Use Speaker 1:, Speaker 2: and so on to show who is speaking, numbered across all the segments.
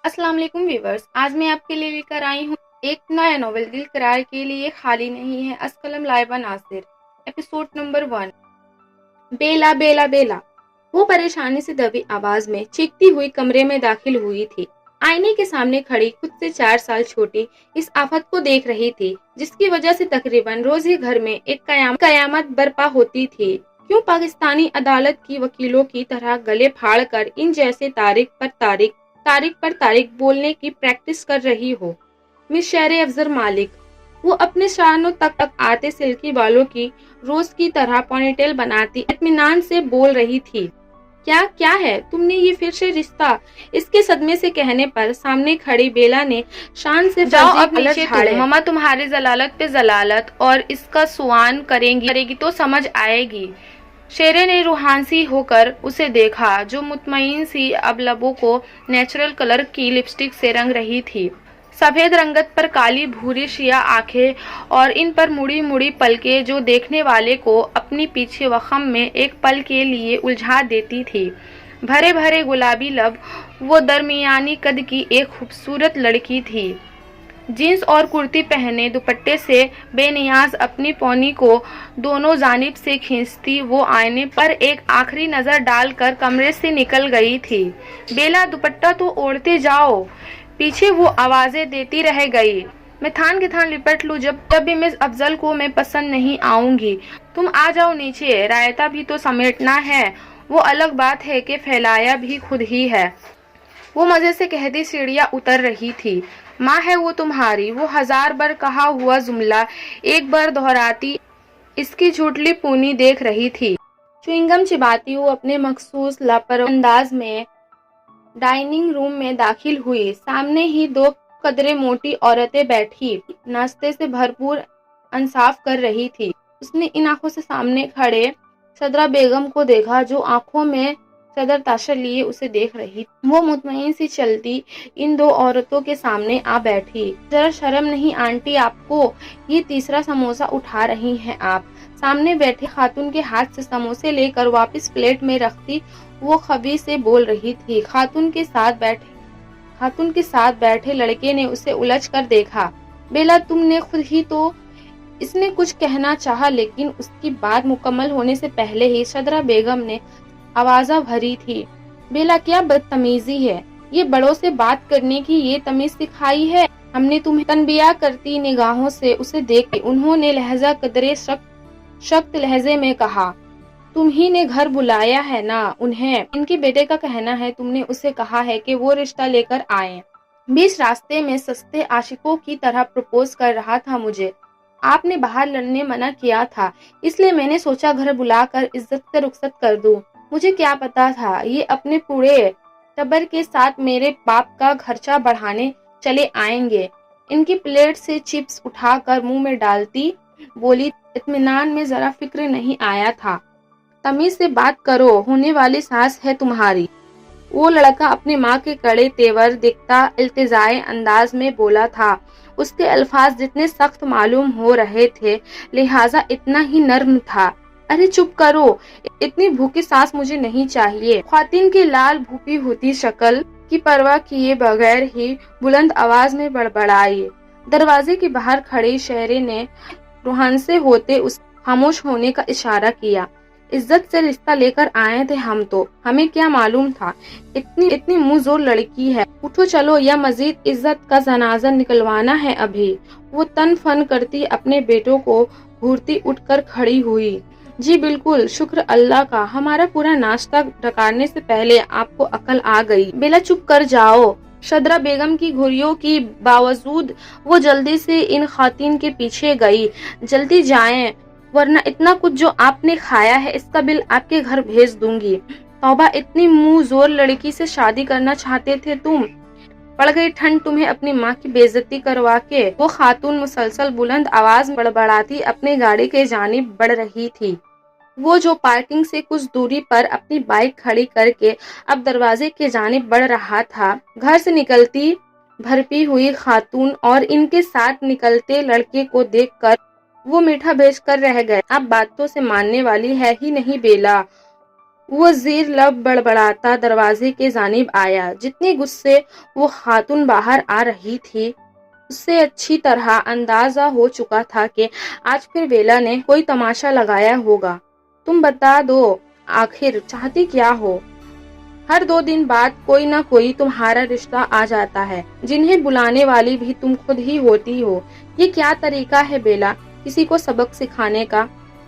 Speaker 1: السلام علیکم ویورز، آج میں آپ کے لیے لے کر آئی ہوں ایک نیا ناول دل قرار کے لیے خالی نہیں ہے اسقلم لائبہ ناصر۔ ایپیسوڈ نمبر 1، بیلا بیلا بیلا۔ وہ پریشانی سے دبی آواز میں چیختی ہوئی کمرے میں داخل ہوئی تھی۔ آئینے کے سامنے کھڑی خود سے 4 سال چھوٹی اس آفت کو دیکھ رہی تھی جس کی وجہ سے تقریباً روز ہی گھر میں ایک قیامت برپا ہوتی تھی۔ کیوں پاکستانی عدالت کی وکیلوں کی طرح گلے پھاڑ کر ان جیسے تاریخ پر تاریخ بولنے کی پریکٹس کر رہی ہو؟ مس شیر افضل مالک، وہ اپنے شانوں تک آتے سلکی بالوں کی روز کی طرح پونی ٹیل بناتی اطمینان سے بول رہی تھی۔ کیا ہے تم نے یہ پھر سے رشتہ؟ اس کے صدمے سے کہنے پر سامنے کھڑی بیلا نے شان سے
Speaker 2: جاؤ
Speaker 1: فرضی
Speaker 2: اب
Speaker 1: کلر
Speaker 2: نیچے
Speaker 1: جھاڑے۔
Speaker 2: تم، مما تمہاری ضلالت پہ ضلالت اور اس کا سوان کرے گی تو سمجھ آئے گی۔ شیرے نے روحانسی ہو کر اسے دیکھا جو مطمئن سی اب لبوں کو نیچرل کلر کی لپسٹک سے رنگ رہی تھی۔ سفید رنگت پر کالی بھوری سیاہ آنکھیں اور ان پر مڑی مڑی پلکیں جو دیکھنے والے کو اپنی پیچھے وخم میں ایک پل کے لیے الجھا دیتی تھی۔ بھرے بھرے گلابی لب، وہ درمیانی قد کی ایک خوبصورت لڑکی تھی۔ جینس اور کرتی پہنے دوپٹے سے بے نیاز اپنی پونی کو دونوں جانب سے کھینچتی وہ آئینے پر ایک آخری نظر ڈال کر کمرے سے نکل گئی تھی۔ بیلا دوپٹہ تو اوڑھتے جاؤ، پیچھے وہ آوازیں دیتی رہ گئی۔ میں تھان کے تھان لپٹ لوں جب بھی مس افضل کو میں پسند نہیں آؤں گی۔ تم آ جاؤ نیچے، رائتا بھی تو سمیٹنا ہے، وہ الگ بات ہے کہ پھیلایا بھی خود ہی ہے۔ وہ مزے سے کہتی سیڑھیاں اتر رہی تھی۔ ماں ہے وہ تمہاری، وہ 1000 بار کہا ہوا جملہ ایک بار دہراتی اس کی جھوٹلی پونی دیکھ رہی تھی۔
Speaker 1: چوئنگم چباتی وہ اپنے مخصوص لاپرواہ انداز میں ڈائننگ روم میں داخل ہوئی۔ سامنے ہی 2 قدرے موٹی عورتیں بیٹھی ناشتے سے بھرپور انصاف کر رہی تھی۔ اس نے ان آنکھوں سے سامنے کھڑے صدرہ بیگم کو دیکھا جو آنکھوں میں صدر تاشا لیے اسے دیکھ رہی تھی۔ وہ مطمئن سی چلتی ان 2 عورتوں کے سامنے آ بیٹھی۔ ذرا شرم نہیں آنٹی آپ کو؟ یہ تیسرا سموسہ اٹھا رہی ہیں آپ؟ سامنے بیٹھی خاتون کے ہاتھ سے سموسے لے کر واپس پلیٹ میں رکھتی وہ خبیث سے بول رہی تھی۔ خاتون کے ساتھ بیٹھے لڑکے نے اسے الجھ کر دیکھا۔ بیلا تم نے خود ہی تو۔ اس نے کچھ کہنا چاہا لیکن اس کی بات مکمل ہونے سے پہلے ہی صدرہ بیگم نے آوازہ بھری تھی۔ بیلا کیا بدتمیزی ہے، یہ بڑوں سے بات کرنے کی یہ تمیز سکھائی ہے؟ ہم نے تمہیں تنبیہ کرتی نگاہوں سے اسے دیکھ انہوں نے لہجہ قدرے سخت لہجے میں کہا۔ تم ہی نے گھر بلایا ہے نا انہیں، ان کے بیٹے کا کہنا ہے تم نے اسے کہا ہے کہ وہ رشتہ لے کر آئیں۔ بیچ راستے میں سستے عاشقوں کی طرح پرپوز کر رہا تھا مجھے، آپ نے باہر لڑنے منع کیا تھا، اس لیے میں نے سوچا گھر بلا کر عزت سے رخصت کر دوں۔ مجھے کیا پتا تھا یہ اپنے پورے ٹبر کے ساتھ میرے باپ کا خرچہ بڑھانے چلے آئیں گے۔ ان کی پلیٹ سے چپس اٹھا کر منہ میں ڈالتی بولی اطمینان میں ذرا فکر نہیں آیا تھا؟ تمیز سے بات کرو، ہونے والی ساس ہے تمہاری۔ وہ لڑکا اپنی ماں کے کڑے تیور دکھتا التجائی انداز میں بولا تھا۔ اس کے الفاظ جتنے سخت معلوم ہو رہے تھے لہٰذا اتنا ہی نرم تھا۔ ارے چپ کرو، اتنی بھوکی ساس مجھے نہیں چاہیے۔ خواتین کی لال بھوپی ہوتی شکل کی پرواہ کیے بغیر ہی بلند آواز میں بڑبڑائی۔ دروازے کے باہر کھڑی شہرے نے روحانسے ہوتے اس خاموش ہونے کا اشارہ کیا۔ عزت سے رشتہ لے کر آئے تھے ہم تو، ہمیں کیا معلوم تھا اتنی منہ زور لڑکی ہے۔ اٹھو چلو یا مزید عزت کا جنازہ نکلوانا ہے ابھی؟ وہ تن فن کرتی اپنے بیٹوں کو گھورتی اٹھ کر کھڑی ہوئی۔ جی بالکل، شکر اللہ کا، ہمارا پورا ناشتہ ڈکارنے سے پہلے آپ کو عقل آ گئی۔ بیلا چپ کر جاؤ۔ صدرہ بیگم کی گھریوں کی باوجود وہ جلدی سے ان خواتین کے پیچھے گئی۔ جلدی جائیں ورنہ اتنا کچھ جو آپ نے کھایا ہے اس کا بل آپ کے گھر بھیج دوں گی۔ توبہ، اتنی منہ زور لڑکی سے شادی کرنا چاہتے تھے تم؟ پڑ گئی ٹھنڈ تمہیں اپنی ماں کی بے عزتی کروا کے؟ وہ خاتون مسلسل بلند آواز میں بڑبڑاتی اپنی گاڑی کے جانب بڑھ رہی تھی۔ وہ جو پارکنگ سے کچھ دوری پر اپنی بائک کھڑی کر کے اب دروازے کی جانب بڑھ رہا تھا۔ گھر سے نکلتی بھرپی ہوئی خاتون اور ان کے ساتھ نکلتے لڑکے کو دیکھ کر وہ میٹھا بھیج کر رہ گئے۔ اب باتوں سے ماننے والی ہے ہی نہیں بیلا۔ وہ زیر لب بڑبڑاتا دروازے کے جانب آیا۔ جتنے غصے وہ خاتون باہر آ رہی تھی اس سے اچھی طرح اندازہ ہو چکا تھا کہ آج پھر بیلا نے کوئی تماشا لگایا ہوگا۔ تم بتا دو آخر چاہتی کیا ہو؟ ہر 2 دن بعد کوئی نہ کوئی تمہارا رشتہ آ جاتا ہے جنہیں بلانے والی بھی تم خود ہی ہوتی ہو۔ یہ کیا طریقہ ہے بیلا کسی کو سبق سکھانے کا؟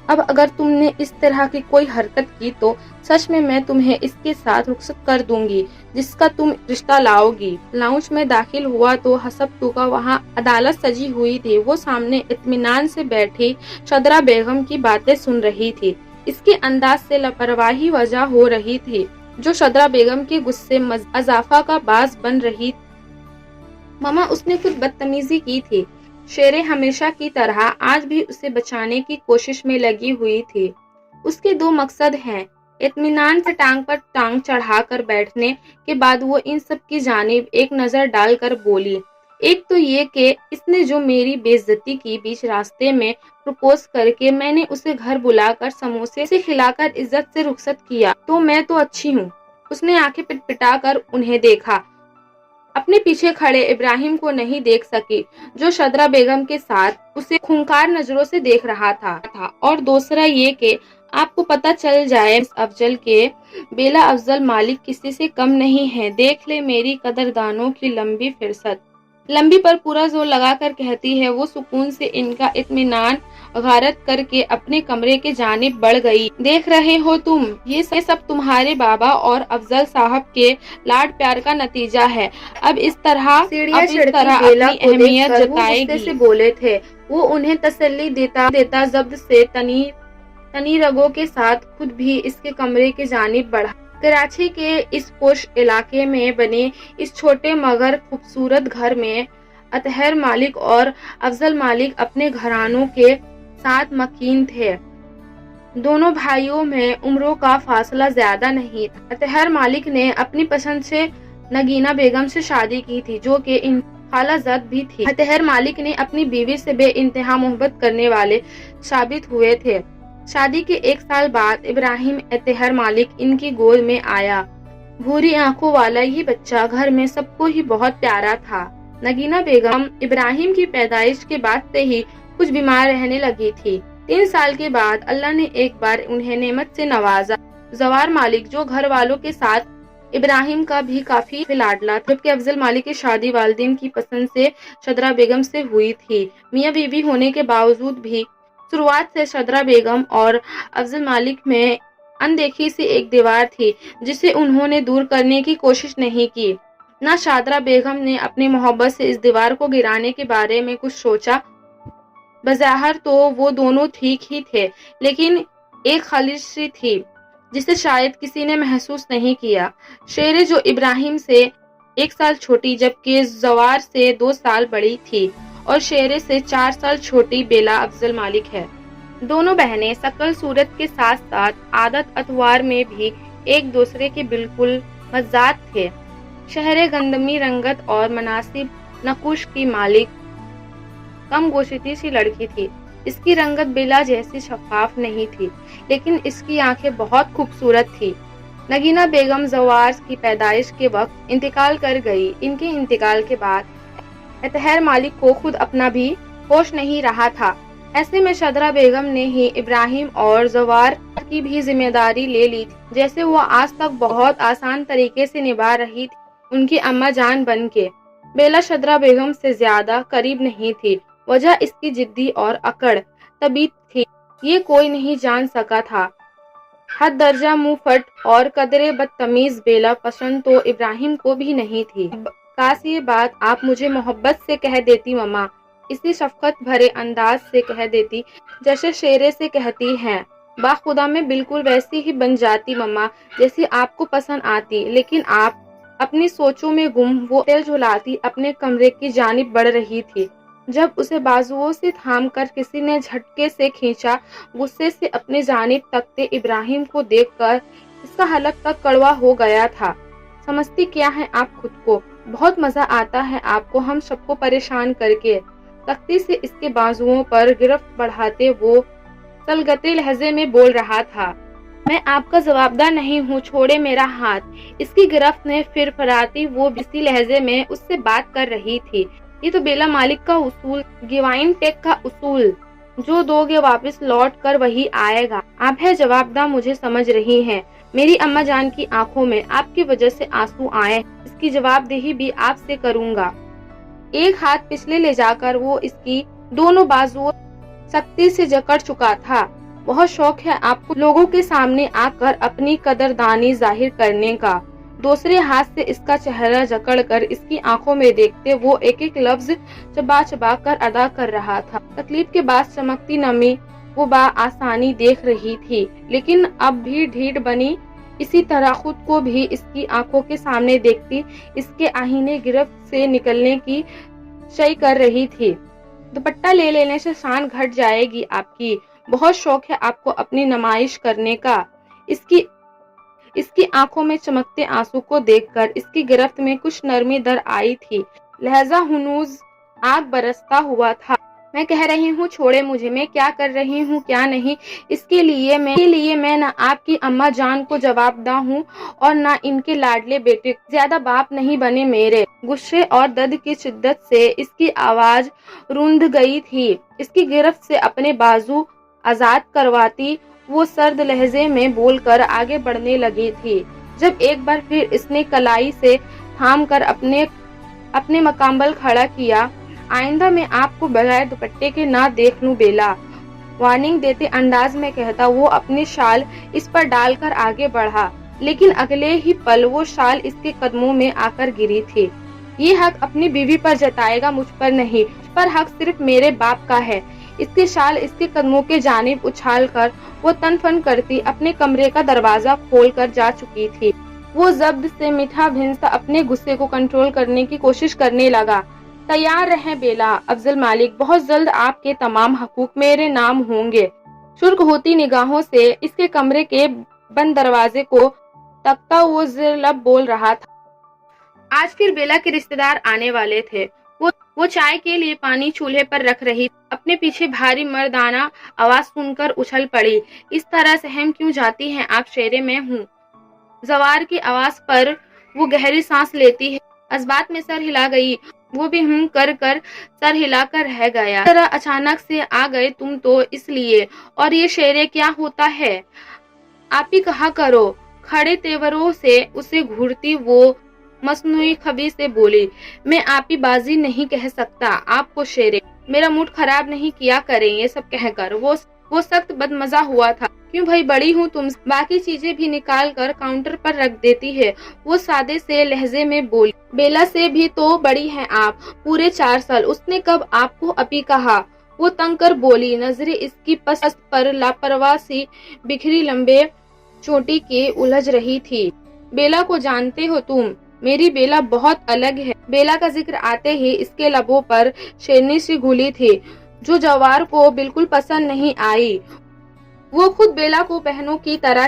Speaker 1: اب اگر تم نے اس طرح کی کوئی حرکت کی تو سچ میں تمہیں اس کے ساتھ رخصت کر دوں گی جس کا تم رشتہ لاؤ گی۔ لاؤنج میں داخل ہوا تو حسب کا وہاں عدالت سجی ہوئی تھی۔ وہ سامنے اطمینان سے بیٹھی شدرا بیگم کی باتیں سن رہی تھی۔ اس کے انداز سے لاپرواہی وجہ ہو رہی تھی جو شدرا بیگم کے غصے اضافہ کا باعث بن رہی تھی۔ ماما اس نے کچھ بدتمیزی کی تھی۔ شیریں ہمیشہ کی طرح آج بھی اسے بچانے کی کوشش میں لگی ہوئی تھی۔ اس کے 2 مقصد ہیں۔ اطمینان سے ٹانگ پر ٹانگ چڑھا کر بیٹھنے کے بعد وہ ان سب کی جانب ایک نظر ڈال کر بولی، ایک تو یہ کہ اس نے جو میری بے عزتی کی بیچ راستے میں پرپوز کر کے میں نے اسے گھر بلا کر سموسے سے کھلا کر عزت سے رخصت کیا تو میں تو اچھی ہوں۔ اس نے آنکھیں پٹپٹا کر انہیں دیکھا۔ اپنے پیچھے کھڑے ابراہیم کو نہیں دیکھ سکی جو شدرا بیگم کے ساتھ اسے خونخوار نظروں سے دیکھ رہا تھا۔ اور دوسرا یہ کہ آپ کو پتہ چل جائے افضل کے بیلا افضل مالک کسی سے کم نہیں ہے۔ دیکھ لے میری قدردانوں کی لمبی فہرست۔ لمبی پر پورا زور لگا کر کہتی ہے وہ سکون سے ان کا اطمینان غارت کر کے اپنے کمرے کے جانب بڑھ گئی۔ دیکھ رہے ہو تم یہ سب تمہارے بابا اور افضل صاحب کے لاڈ پیار کا نتیجہ ہے۔ اب اس طرح اپنی اہمیت جتائے گی سے بولے تھے۔ وہ انہیں تسلی دیتا ضبط سے تنی رگوں کے ساتھ خود بھی اس کے کمرے کے جانب بڑھا۔ کراچی کے اس پوش علاقے میں بنے اس چھوٹے مگر خوبصورت گھر میں اطہر مالک اور افضل مالک اپنے گھرانوں کے ساتھ مکین تھے۔ دونوں بھائیوں میں عمروں کا فاصلہ زیادہ نہیں تھا۔ اطہر مالک نے اپنی پسند سے نگینہ بیگم سے شادی کی تھی جو کہ ان خالہ زاد بھی تھی۔ اطہر مالک نے اپنی بیوی سے بے انتہا محبت کرنے والے ثابت ہوئے تھے۔ شادی کے 1 سال بعد ابراہیم اطہر مالک ان کی گود میں آیا۔ بھوری آنکھوں والا یہ بچہ گھر میں سب کو ہی بہت پیارا تھا۔ نگینہ بیگم ابراہیم کی پیدائش کے بعد سے ہی کچھ بیمار رہنے لگی تھی۔ 3 سال کے بعد اللہ نے ایک بار انہیں نعمت سے نوازا۔ زوار مالک جو گھر والوں کے ساتھ ابراہیم کا بھی کافی لاڈلا تھا، جبکہ افضل مالک کی شادی والدین کی پسند سے شدرا بیگم سے ہوئی تھی۔ میاں بیوی ہونے کے باوجود بھی شروعات سے شدرا بیگم اور افضل مالک میں اندیکھی سی ایک دیوار تھی جسے انہوں نے دور کرنے کی کوشش نہیں کی۔ نہ شدرا بیگم نے اپنی محبت سے اس دیوار کو گرانے کے بارے میں کچھ سوچا۔ بظاہر تو وہ دونوں ٹھیک ہی تھے لیکن ایک خلش سی تھی جسے شاید کسی نے محسوس نہیں کیا۔ شیریں جو ابراہیم سے 1 سال چھوٹی جبکہ زوار سے 2 سال بڑی تھی اور شیریں سے 4 سال چھوٹی بیلا افضل مالک ہے۔ دونوں بہنیں شکل صورت کے ساتھ ساتھ عادت اطوار میں بھی ایک دوسرے کے بالکل متضاد تھے۔ شہر گندمی رنگت اور مناسب نقوش کی مالک کم گوشتی سی لڑکی تھی۔ اس کی رنگت بیلا جیسی شفاف نہیں تھی لیکن اس کی آنکھیں بہت خوبصورت تھی۔ نگینہ بیگم زوار کی پیدائش کے وقت انتقال کر گئی۔ ان کے انتقال کے بعد اطہر مالک کو خود اپنا بھی ہوش نہیں رہا تھا۔ ایسے میں شدرا بیگم نے ہی ابراہیم اور زوار کی بھی ذمہ داری لے لی تھی جیسے وہ آج تک بہت آسان طریقے سے نبھا رہی تھی ان کی اماں جان بن کے۔ بیلا شدرا بیگم سے زیادہ قریب نہیں تھی، وجہ اس کی جدی اور اکڑ طبیعت تھی۔ یہ کوئی نہیں جان سکا تھا۔ حد درجہ منہ پھٹ اور قدرے بدتمیز بیلا پسند تو ابراہیم کو بھی نہیں تھی۔ کاش یہ بات آپ مجھے محبت سے کہہ دیتی ماما، اسی شفقت بھرے انداز سے کہہ دیتی جیسے شیریں سے کہتی ہیں۔ باخدا میں بالکل ویسی ہی بن جاتی ماما جیسی آپ کو پسند آتی، لیکن آپ اپنی سوچوں میں گم۔ وہ تیل جھلاتی اپنے کمرے کی جانب بڑھ رہی تھی جب اسے بازوؤں سے تھام کر کسی نے جھٹکے سے کھینچا۔ غصے سے اپنی جانب تکتے ابراہیم کو دیکھ کر اس کا حلق تک کڑوا ہو گیا تھا۔ سمجھتی کیا ہے آپ خود کو؟ بہت مزہ آتا ہے آپ کو ہم سب کو پریشان کر کے۔ سختی سے اس کے بازوؤں پر گرفت بڑھاتے وہ سلگتے لہجے میں بول رہا تھا۔ میں آپ کا جوابدہ نہیں ہوں، چھوڑے میرا ہاتھ۔ اس کی گرفت نے فرفراتی وہ اسی لہجے میں اس سے بات کر رہی تھی۔ یہ تو بیلا مالک کا اصول، گیوائن ٹیک کا اصول، جو دو گے واپس لوٹ کر وہی آئے گا۔ آپ ہے جوابدہ، مجھے سمجھ رہی ہیں۔ میری اماں جان کی آنکھوں میں آپ کی وجہ سے آنسو آئے، اس کی جواب دہی بھی آپ سے کروں گا۔ ایک ہاتھ پچھلے لے جا کر وہ اس کی دونوں بازو سختی سے جکڑ چکا تھا۔ بہت شوق ہے آپ کو لوگوں کے سامنے آ کر اپنی قدردانی ظاہر کرنے کا۔ دوسرے ہاتھ سے اس کا چہرہ جکڑ کر اس کی آنکھوں میں دیکھتے وہ ایک ایک لفظ چبا چبا کر ادا کر رہا تھا۔ تکلیف کے بعد چمکتی نمی وہ بآسانی دیکھ رہی تھی، لیکن اب بھی ڈھیٹ بنی اسی طرح خود کو بھی اس کی آنکھوں کے سامنے دیکھتی اس کے آہینے گرفت سے نکلنے کی شئی کر رہی تھی۔ دوپٹہ لے لینے سے شان گھٹ جائے گی آپ کی۔ بہت شوق ہے آپ کو اپنی نمائش کرنے کا۔ اس کی آنکھوں میں چمکتے آنسو کو دیکھ کر اس کی گرفت میں کچھ نرمی در آئی تھی، لہجہ ہنوز آگ برستا ہوا تھا۔ میں کہہ رہی ہوں چھوڑے مجھے، میں کیا کر رہی ہوں کیا نہیں، اس کے لیے میں نہ آپ کی اماں جان کو جوابدہ ہوں اور نہ ان کے لاڈلے بیٹے، زیادہ باپ نہیں بنے میرے۔ غصے اور درد کی شدت سے اس کی آواز روندھ گئی تھی۔ اس کی گرفت سے اپنے بازو آزاد کرواتی وہ سرد لہجے میں بول کر آگے بڑھنے لگی تھی۔ جب ایک بار پھر اس نے کلائی سے تھام کر اپنے مقام پر کھڑا کیا، آئندہ میں آپ کو بغیر دوپٹے کے نہ دیکھ لوں بیلا، وارننگ دیتے انداز میں کہتا وہ اپنی شال اس پر ڈال کر آگے بڑھا، لیکن اگلے ہی پل وہ شال اس کے قدموں میں آ کر گری تھی۔ یہ حق اپنی بیوی پر جتائے گا، مجھ پر نہیں، مجھ پر حق صرف میرے باپ کا ہے۔ اس کی شال اس کے قدموں کے جانب اچھال کر وہ تن فن کرتی اپنے کمرے کا دروازہ کھول کر جا چکی تھی۔ وہ ضبط سے میٹھا بھنسا اپنے غصے کو کنٹرول کرنے کی کوشش کرنے لگا۔ تیار رہیں بیلا افضل مالک، بہت جلد آپ کے تمام حقوق میرے نام ہوں گے۔ سرخ ہوتی نگاہوں سے اس کے کمرے کے بند دروازے کو تکتا وہ زیر لب بول رہا تھا۔ آج پھر بیلا کے رشتے دار آنے والے تھے۔ وہ چائے کے لیے پانی چولہے پر رکھ رہی، اپنے پیچھے بھاری مردانہ آواز سن کر اچھل پڑی۔ اس طرح سہم کیوں جاتی ہیں آپ شیرے، میں ہوں۔ زوار کی آواز پر وہ گہری سانس لیتی ہے، اسبات میں سر ہلا گئی، وہ بھی ہوں کر سر ہلا کر رہ گیا۔ اس طرح اچانک سے آ گئے تم تو اس لیے، اور یہ شیرے کیا ہوتا ہے؟ آپ ہی کہا کرو۔ کھڑے تیوروں سے اسے گھورتی وہ مصنوعی خبی سے بولی، میں آپ ہی بازی نہیں کہہ سکتا آپ کو شیرے، میرا موڈ خراب نہیں کیا کریں یہ سب کہہ کر۔ وہ سخت بدمزہ ہوا تھا۔ کیوں بھائی، بڑی ہوں تم سے، باقی چیزیں بھی نکال کر کاؤنٹر پر رکھ دیتی ہے، وہ سادے سے لہجے میں بولی۔ بیلا سے بھی تو بڑی ہیں آپ، پورے 4 سال۔ اس نے کب آپ کو اپی کہا؟ وہ تنگ کر بولی، نظریں اس کی پست پر لاپرواہ سی بکھری لمبے چوٹی کے الجھ رہی تھی۔ بیلا کو جانتے ہو تم؟ میری بیلا بہت الگ ہے۔ بیلا کا ذکر آتے ہی اس کے لبوں پر شیرنی سی گھلی تھی، جو جوار کو بالکل پسند نہیں آئی۔ وہ خود بیلا کو بہنوں کی طرح